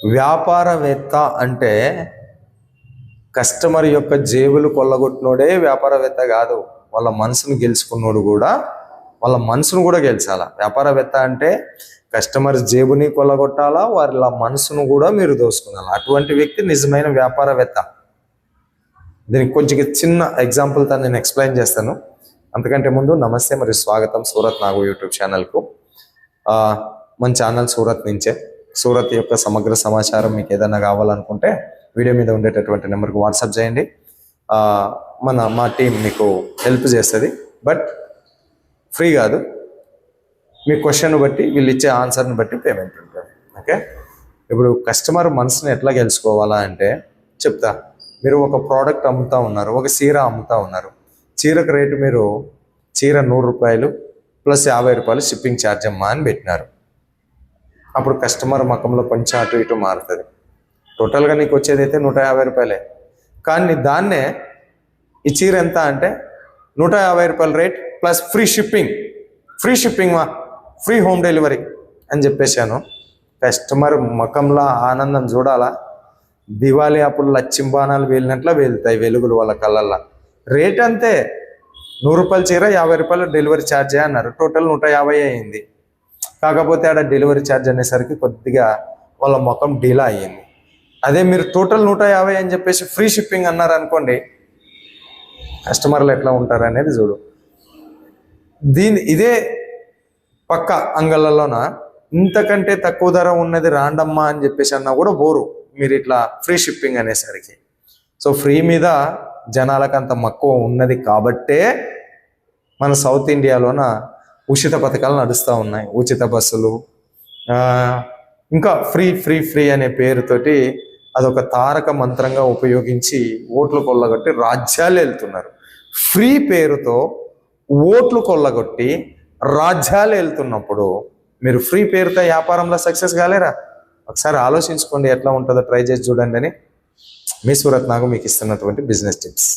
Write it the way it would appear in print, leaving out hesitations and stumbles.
వ్యాపారవేత్త అంటే కస్టమర్ యొక్క జేబులు కొల్లగొట్టినోడే వ్యాపారవేత్త కాదు, వాళ్ళ మనసును గెలుచుకున్నోడు కూడా, వాళ్ళ మనసును కూడా గెలిచాలా. వ్యాపారవేత్త అంటే కస్టమర్ జేబుని కొల్లగొట్టాలా, వాళ్ళ మనసును కూడా మీరు దోసుకునాలా. అటువంటి వ్యక్తి నిజమైన వ్యాపారవేత్త. దీనికి కొంచెం చిన్న ఎగ్జాంపుల్తో నేను ఎక్స్ప్లెయిన్ చేస్తాను. అంతకంటే ముందు నమస్తే మరియు స్వాగతం సూరత్ నాగు యూట్యూబ్ ఛానల్కు. మన ఛానల్ సూరత్ నుంచే. సూరత్ యొక్క సమగ్ర సమాచారం మీకు ఏదైనా కావాలనుకుంటే వీడియో మీద ఉండేటటువంటి నెంబర్కి వాట్సాప్ చేయండి. మా టీం మీకు హెల్ప్ చేస్తుంది. బట్ ఫ్రీ కాదు, మీ క్వశ్చన్ బట్టి వీళ్ళు ఇచ్చే ఆన్సర్ని బట్టి పేమెంట్ ఉంటుంది. ఓకే, ఇప్పుడు కస్టమర్ మనసుని ఎట్లా గెలుచుకోవాలా అంటే చెప్తా. మీరు ఒక ప్రోడక్ట్ అమ్ముతూ ఉన్నారు, ఒక చీర అమ్ముతూ ఉన్నారు. చీరకు రేటు మీరు చీర 100 రూపాయలు ప్లస్ 50 రూపాయలు షిప్పింగ్ ఛార్జ్ అమ్మా అని పెట్టినారు. అప్పుడు కస్టమర్ ముఖంలో కొంచెం అటు ఇటు మారుతుంది. టోటల్గా నీకు వచ్చేది అయితే 150 రూపాయలే. కానీ దాన్నే ఈ చీర ఎంత అంటే 150 రూపాయల rate plus free shipping free home delivery అని చెప్పేశాను. కస్టమర్ ముఖంలో ఆనందం చూడాలా. దివాళీ అప్పుడు లచ్చింబానాలు వేలినట్లు వేలుతాయి వెలుగులు వాళ్ళ కళ్ళల్లో. రేట్ అంతే, 100 రూపాయల చీర 50 రూపాయలు డెలివరీ ఛార్జ్ అన్నారు. టోటల్ 150 అయింది. కాకపోతే ఆడ డెలివరీ ఛార్జ్ అనేసరికి కొద్దిగా వాళ్ళ ముఖం డీలా అయ్యింది. అదే మీరు టోటల్ 150 అని చెప్పేసి ఫ్రీ షిప్పింగ్ అన్నారు అనుకోండి, కస్టమర్లు ఎట్లా ఉంటారు అనేది చూడు. ఇదే పక్క అంగళ్ళలోన ఇంతకంటే తక్కువ ధర ఉన్నది రాండమ్మా అని చెప్పేసి అన్నా కూడా బోరు మీరు ఇట్లా ఫ్రీ షిప్పింగ్ అనేసరికి. సో ఫ్రీ మీద జనాలకు అంత మక్కువ ఉన్నది కాబట్టే మన సౌత్ ఇండియాలోన ఉచిత పథకాలు నడుస్తూ ఉన్నాయి. ఉచిత బస్సులు, ఇంకా ఫ్రీ అనే పేరుతోటి అదొక తారక మంత్రంగా ఉపయోగించి ఓట్లు కొల్లగొట్టి రాజ్యాలు వెళ్తున్నారు. ఫ్రీ పేరుతో ఓట్లు కొల్లగొట్టి రాజ్యాలు వెళ్తున్నప్పుడు మీరు ఫ్రీ పేరుతో వ్యాపారంలో సక్సెస్ కాలేరా? ఒకసారి ఆలోచించుకోండి, ఎట్లా ఉంటుందో ట్రై చేసి చూడండి అని మీ సూరత్ నాగు మీకు ఇస్తున్నటువంటి బిజినెస్ టిప్స్.